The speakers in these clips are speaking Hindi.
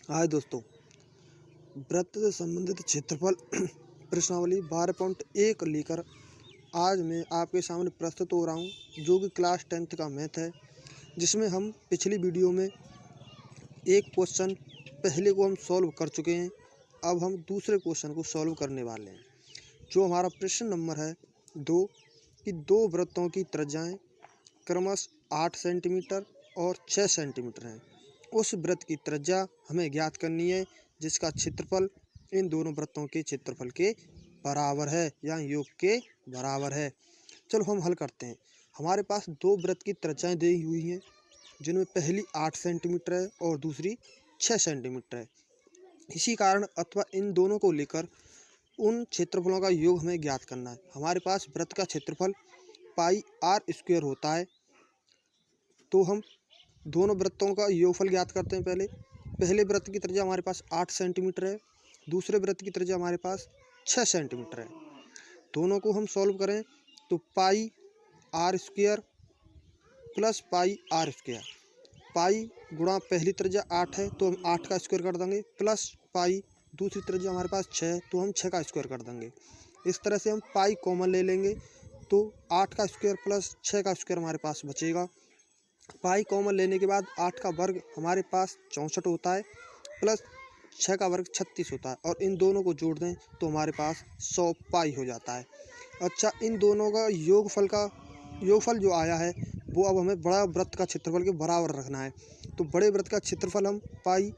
हाय दोस्तों, वृत्त से संबंधित क्षेत्रफल प्रश्नावली 12.1 लेकर आज मैं आपके सामने प्रस्तुत हो रहा हूँ, जो कि क्लास 10th का मैथ है। जिसमें हम पिछली वीडियो में एक क्वेश्चन पहले को हम सॉल्व कर चुके हैं। अब हम दूसरे क्वेश्चन को सॉल्व करने वाले हैं। जो हमारा प्रश्न नंबर है 2 कि दो वृत्तों की त्रिज्याएं क्रमशः 8 सेंटीमीटर और 6 सेंटीमीटर हैं। उस वृत्त की त्रिज्या हमें ज्ञात करनी है, जिसका क्षेत्रफल इन दोनों वृत्तों के क्षेत्रफल के बराबर है या योग के बराबर है। चलो हम हल करते हैं। हमारे पास दो वृत्त की त्रिज्याएं दी हुई हैं, जिनमें पहली 8 सेंटीमीटर है और दूसरी 6 सेंटीमीटर है। इसी कारण अथवा इन दोनों को लेकर उन क्षेत्रफलों का योग हमें ज्ञात करना है। हमारे पास वृत्त का क्षेत्रफल पाई आर स्क्वायर होता है, तो हम दोनों वृत्तों का योगफल ज्ञात करते हैं। पहले वृत्त की त्रिज्या हमारे पास 8 सेंटीमीटर है, दूसरे वृत्त की त्रिज्या हमारे पास 6 सेंटीमीटर है। दोनों को हम सॉल्व करें तो pi R square plus pi R square, pi गुणा पहली त्रिज्या 8 है तो हम 8 का स्क्वायर कर देंगे, प्लस पाई दूसरी त्रिज्या हमारे पास 6 है तो हम 6 का स्क्वायर कर देंगे। इस तरह से हम पाई कॉमन ले लेंगे तो 8 का स्क्वायर प्लस 6 का स्क्वायर हमारे पास बचेगा। पाई कॉमन लेने के बाद 8 का वर्ग हमारे पास 64 होता है, प्लस 6 का वर्ग 36 होता है, और इन दोनों को जोड़ दें तो हमारे पास 100 पाई हो जाता है। अच्छा, इन दोनों का योगफल जो आया है वो अब हमें बड़ा वृत्त का क्षेत्रफल के बराबर रखना है। तो बड़े वृत्त का क्षेत्रफल हम पाई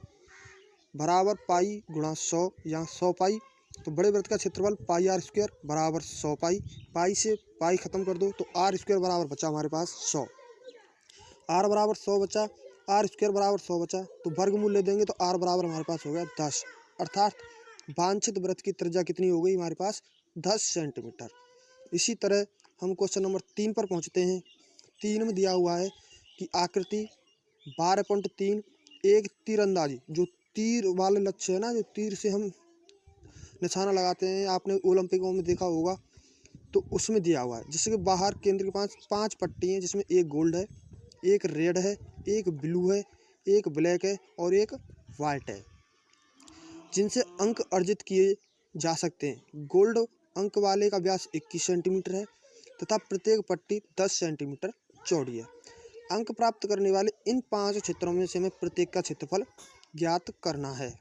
बराबर पाई गुणा 100 या 100 पाई। तो बड़े वृत्त का क्षेत्रफल पाई आर स्क्वायर बराबर 100 पाई। पाई से पाई खत्म कर दो तो आर स्क्वायर बराबर बचा हमारे पास 100। आर बराबर 100 बचा, आर स्क्वायर बराबर 100 बचा, तो वर्गमूल ले देंगे तो आर बराबर हमारे पास हो गया 10। अर्थात वांछित वृत्त की त्रिज्या कितनी हो गई हमारे पास 10 सेंटीमीटर। इसी तरह हम क्वेश्चन नंबर 3 पर पहुंचते हैं। 3 में दिया हुआ है कि आकृति 12.3 एक तीरंदाजी, जो तीर वाले लक्ष्य है ना, जो तीर से हम निशाना लगाते हैं, आपने ओलंपिकों में देखा होगा, तो उसमें दिया हुआ है। जिसके बाहर केंद्र के पास 5 पट्टी हैं, जिसमें एक गोल्ड है, एक रेड है, एक ब्लू है, एक ब्लैक है और एक वाइट है, जिनसे अंक अर्जित किए जा सकते हैं। गोल्ड अंक वाले का व्यास 21 सेंटीमीटर है तथा प्रत्येक पट्टी 10 सेंटीमीटर चौड़ी है। अंक प्राप्त करने वाले इन 5 क्षेत्रों में से हमें प्रत्येक का क्षेत्रफल ज्ञात करना है।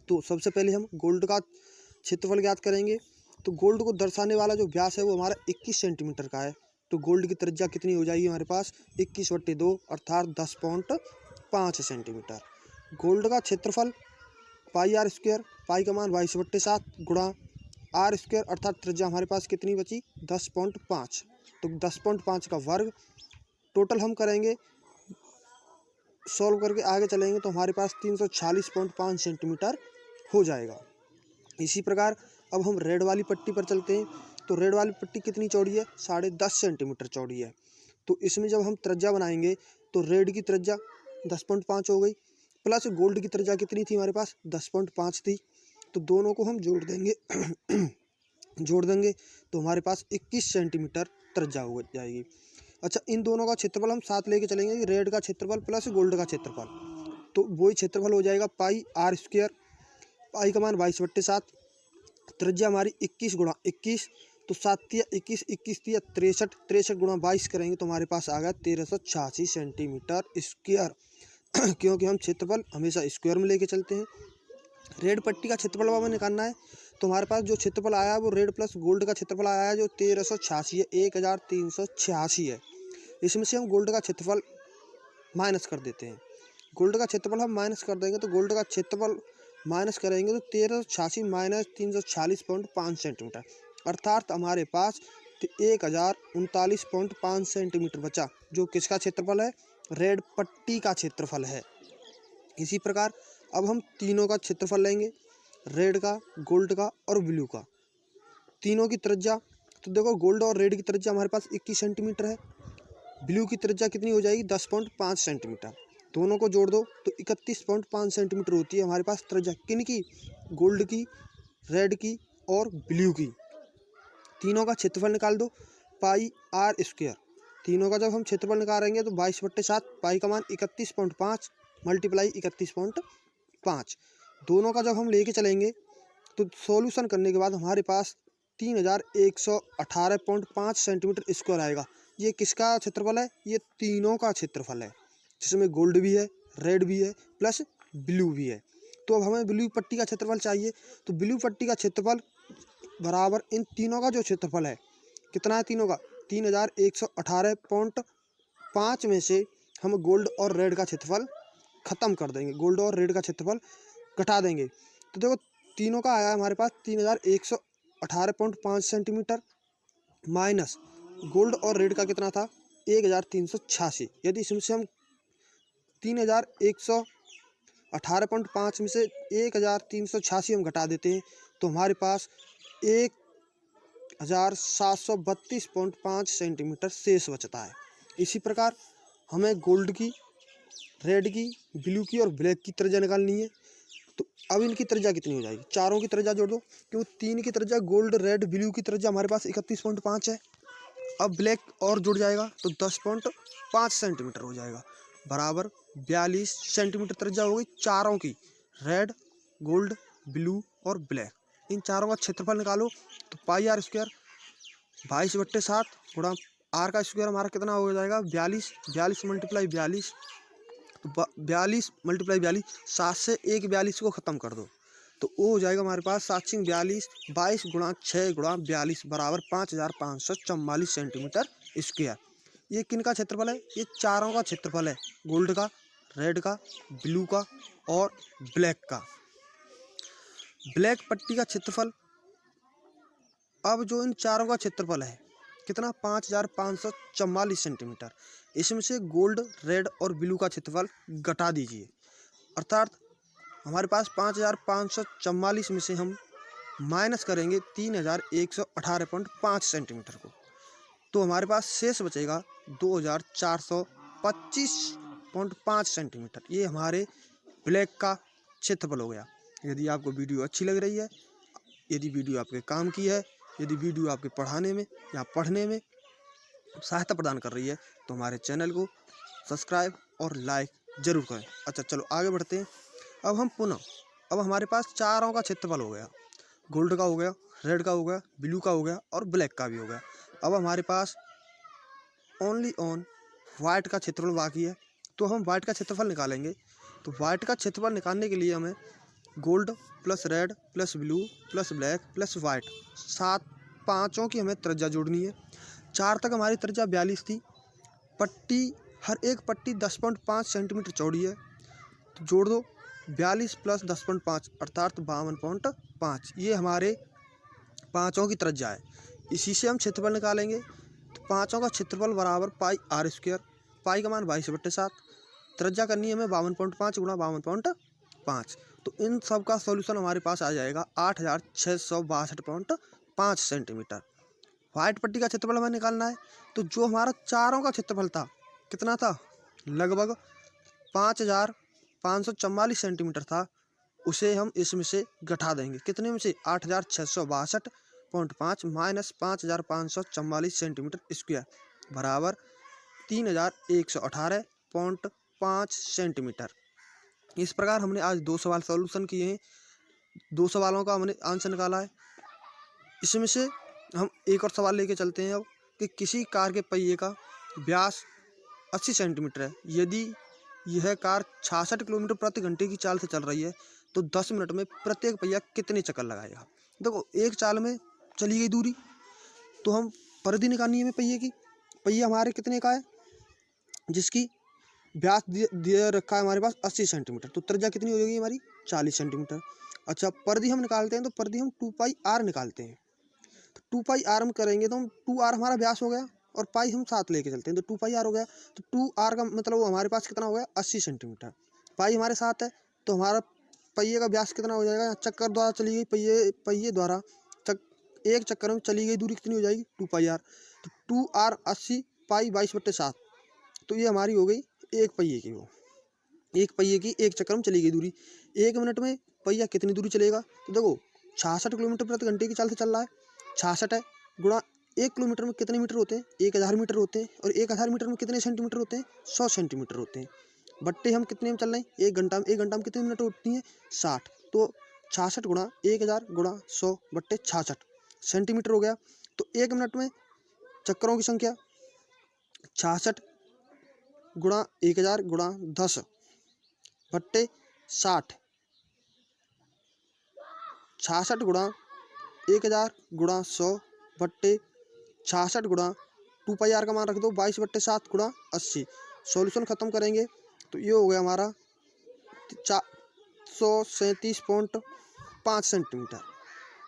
तो सबसे पहले हम गोल्ड का क्षेत्रफल ज्ञात करेंगे। तो गोल्ड को दर्शाने वाला जो व्यास है वो हमारा 21 सेंटीमीटर का है। तो गोल्ड की त्रिज्या कितनी हो जाएगी हमारे पास 21/2 अर्थात 10.5 सेंटीमीटर। गोल्ड का क्षेत्रफल पाई आर स्क्वायर, पाई का मान 22/7 गुणा आर स्क्वायर अर्थात त्रिज्या हमारे पास कितनी बची 10.5। तो 10.5 का वर्ग टोटल हम करेंगे, सॉल्व करके आगे चलेंगे तो हमारे पास 346.5 सेंटीमीटर हो जाएगा। इसी प्रकार अब हम रेड वाली पट्टी पर चलते हैं। तो रेड वाली पट्टी कितनी चौड़ी है 10.5 सेंटीमीटर चौड़ी है। तो इसमें जब हम त्रिज्या बनाएंगे तो रेड की त्रिज्या 10.5 हो गई, प्लस गोल्ड की त्रिज्या कितनी थी हमारे पास 10.5 थी। तो दोनों को हम जोड़ देंगे जोड़ देंगे तो हमारे पास 21 सेंटीमीटर त्रिज्या हो जाएगी। अच्छा, इन दोनों का क्षेत्रफल हम साथ लेके चलेंगे, रेड का क्षेत्रफल प्लस गोल्ड का क्षेत्रफल, तो वही क्षेत्रफल हो जाएगा पाई आर स्क्वायर। पाई का मान 22/7, त्रिज्या हमारी 21 गुणा 21, तो 7 तिया 21, 21 तिया 63, 63 गुणा 22 करेंगे तो हमारे पास आ गया 1386 सेंटीमीटर स्क्वायर क्योंकि हम क्षेत्रफल हमेशा स्क्वायर में लेके चलते हैं। रेड पट्टी का क्षेत्रफल हमें निकालना है, तो हमारे पास जो क्षेत्रफल आया है वो रेड प्लस गोल्ड का क्षेत्रफल आया है जो 1386 है, 1386 है। इसमें से हम गोल्ड का क्षेत्रफल माइनस कर देते हैं। गोल्ड का क्षेत्रफल हम माइनस कर देंगे तो गोल्ड का क्षेत्रफल माइनस करेंगे तो 1386 माइनस 340.5 सेंटीमीटर अर्थात हमारे पास 1039.5 सेंटीमीटर बचा, जो किसका क्षेत्रफल है रेड पट्टी का क्षेत्रफल है। इसी प्रकार अब हम तीनों का क्षेत्रफल लेंगे, रेड का, गोल्ड का और ब्लू का। तीनों की त्रिज्या, तो देखो गोल्ड और रेड की त्रिज्या हमारे पास 21 सेंटीमीटर है, ब्लू की त्रिज्या कितनी हो जाएगी 10.5 सेंटीमीटर। दोनों को जोड़ दो तो 31.5 सेंटीमीटर होती है हमारे पास त्रिज्या, किन की गोल्ड की, रेड की और ब्लू की। तीनों का क्षेत्रफल निकाल दो पाई आर स्क्वायर। तीनों का जब हम क्षेत्रफल निकालेंगे तो 22/7, पाई का मान 31.5 मल्टीप्लाई 5। दोनों का जब हम लेके चलेंगे तो सॉल्यूशन करने के बाद हमारे पास 3118.5 सेंटीमीटर स्क्वायर आएगा। ये किसका क्षेत्रफल है? ये तीनों का क्षेत्रफल है, जिसमें गोल्ड भी है, रेड भी है, प्लस ब्लू भी है। तो अब हमें ब्लू पट्टी का क्षेत्रफल चाहिए, तो ब्लू पट्टी का क्षेत्रफल बराबर इन तीनों का जो क्षेत्रफल है, कितना है तीनों का? 3118.5 में से हम गोल्ड और रेड का क्षेत्रफल खत्म कर देंगे, गोल्ड और रेड का क्षेत्रफल घटा देंगे। तो देखो तीनों का आया हमारे पास 3118.5 सेंटीमीटर माइनस गोल्ड और रेड का कितना था? 1386। यदि इसमें से हम 3118.5 में से 1386 हम घटा देते हैं तो हमारे पास 1732.5 सेंटीमीटर शेष बचता है। इसी प्रकार हमें गोल्ड की, रेड की, ब्लू की और ब्लैक की त्रिज्या निकालनी है। तो अब इनकी त्रिज्या कितनी हो जाएगी? चारों की त्रिज्या जोड़ दो, क्योंकि 3 की त्रिज्या गोल्ड, रेड, ब्लू की त्रिज्या हमारे पास 31.5 है। अब ब्लैक और जुड़ जाएगा तो 10.5 सेंटीमीटर हो जाएगा, बराबर 42 सेंटीमीटर त्रिज्या हो गई चारों की, रेड, गोल्ड, ब्लू और ब्लैक। इन चारों का क्षेत्रफल निकालो तो पाई आर स्क्वायर 22/7 गुणा आर का स्क्वायर हमारा कितना हो जाएगा? 42। 42 मल्टीप्लाई 42, तो 42 मल्टीप्लाई 42, 7 से 42 को ख़त्म कर दो तो वो हो जाएगा हमारे पास 7×42, 22 गुणा 6 गुणा 42 बराबर 5544 सेंटीमीटर स्क्वायर। ये किन का क्षेत्रफल है? ये चारों का क्षेत्रफल है, गोल्ड का, रेड का, ब्लू का और ब्लैक का। ब्लैक पट्टी का क्षेत्रफल, अब जो इन चारों का क्षेत्रफल है कितना? 5544 सेंटीमीटर। इसमें से गोल्ड, रेड और ब्लू का क्षेत्रफल घटा दीजिए, अर्थात हमारे पास 5544 में से हम माइनस करेंगे 3118.5 सेंटीमीटर को, तो हमारे पास शेष बचेगा 2425.5 सेंटीमीटर। ये हमारे ब्लैक का क्षेत्रफल हो गया। यदि आपको वीडियो अच्छी लग रही है, यदि वीडियो आपके काम की है, यदि वीडियो आपके पढ़ाने में या पढ़ने में सहायता प्रदान कर रही है तो हमारे चैनल को सब्सक्राइब और लाइक ज़रूर करें। अच्छा चलो आगे बढ़ते हैं। अब हमारे पास चारों का क्षेत्रफल हो गया, गोल्ड का हो गया, रेड का हो गया, ब्लू का हो गया और ब्लैक का भी हो गया। अब हमारे पास ओनली ऑन वाइट का क्षेत्रफल बाकी है, तो हम वाइट का क्षेत्रफल निकालेंगे। तो वाइट का क्षेत्रफल निकालने के लिए हमें gold plus red plus blue plus black plus white, 5 की हमें त्रिज्या जोड़नी है। 4 तक हमारी त्रिज्या 42 थी। पट्टी, हर एक पट्टी 10.5 सेंटीमीटर चौड़ी है, तो जोड़ दो 42 प्लस 10.5 अर्थात 52.5। ये हमारे 5 की त्रिज्या है। इसी से हम क्षेत्रफल निकालेंगे। तो 5 का क्षेत्रफल बराबर पाई आर स्क्वायर, पाई का मान 22/7, त्रिज्या करनी है हमें 52.5 गुणा 52.5। तो इन सब का सॉल्यूशन हमारे पास आ जाएगा 8662.5 सेंटीमीटर। वाइट पट्टी का क्षेत्रफल हमें निकालना है, तो जो हमारा चारों का क्षेत्रफल था कितना था? लगभग 5544 सेंटीमीटर था, उसे हम इसमें से घटा देंगे। कितने में से? 8662.5 माइनस 5544 सेंटीमीटर स्क्वायर बराबर 3118.5 सेंटीमीटर। इस प्रकार हमने आज 2 सवाल सॉल्यूशन किए हैं। 2 सवालों का हमने आंसर निकाला है। इसमें से हम एक और सवाल लेके चलते हैं अब, कि किसी कार के पहिए का व्यास 80 सेंटीमीटर है। यदि यह कार 66 किलोमीटर प्रति घंटे की चाल से चल रही है तो 10 मिनट में प्रत्येक पहिया कितने चक्कर लगाएगा? देखो एक चाल में चली गई दूरी, तो हम परिधि निकालनी है हमें पहिए की। पहिया हमारे कितने का है? जिसकी व्यास दिया रखा है हमारे पास 80 सेंटीमीटर, तो त्रिज्या कितनी हो जाएगी हमारी? 40 सेंटीमीटर। अच्छा परिधि हम निकालते हैं, तो परिधि हम 2πr निकालते हैं। तो 2πr हम करेंगे तो हम 2r हमारा व्यास हो गया और पाई हम साथ लेके चलते हैं, तो 2πr हो गया। तो 2r का मतलब हमारे पास कितना हो गया? 80 सेंटीमीटर। पाई हमारे साथ है तो हमारा पहिए का व्यास कितना हो जाएगा? चक्कर द्वारा चली गई पहिए द्वारा एक चक्कर में चली गई दूरी कितनी हो जाएगी? 2πr। तो 2r 80 पाई 22/7, तो ये हमारी हो गई एक पहिए की। वो एक पहिए की एक चक्कर में चली गई दूरी। 1 मिनट में पहिया कितनी दूरी चलेगा? तो देखो 66 किलोमीटर प्रति घंटे की चाल से चल रहा है, 66 है गुणा 1 किलोमीटर में कितने मीटर होते हैं? 1000 मीटर होते हैं। और 1000 मीटर में कितने सेंटीमीटर होते हैं? 100 सेंटीमीटर होते हैं। बट्टे हम कितने में चल रहे हैं, 1 घंटा में कितने मिनट होती हैं 60, तो 66 गुणा 1000 गुणा 100 बट्टे 66 सेंटीमीटर हो गया। तो 1 मिनट में चक्करों की संख्या 66 गुणा 1000 गुणा 10 बट्टे 60, 66 गुणा 1000 गुणा 100 बट्टे 66 गुणा 2πr का मान रख दो 22/7 गुणा 80। सॉल्यूशन खत्म करेंगे तो ये हो गया हमारा 437.5 सेंटीमीटर।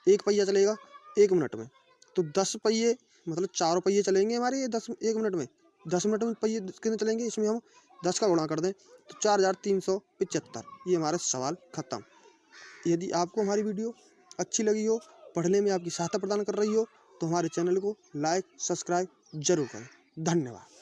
एक पहिया चलेगा 1 मिनट में, तो 10 पहिए मतलब 4 पहिए चलेंगे हमारे ये 1 मिनट में। 10 मिनट में पहिए कितने चलेंगे, इसमें हम 10 का गुणा कर दें तो 4375। ये हमारा सवाल खत्म। यदि आपको हमारी वीडियो अच्छी लगी हो, पढ़ने में आपकी सहायता प्रदान कर रही हो, तो हमारे चैनल को लाइक सब्सक्राइब जरूर करें। धन्यवाद।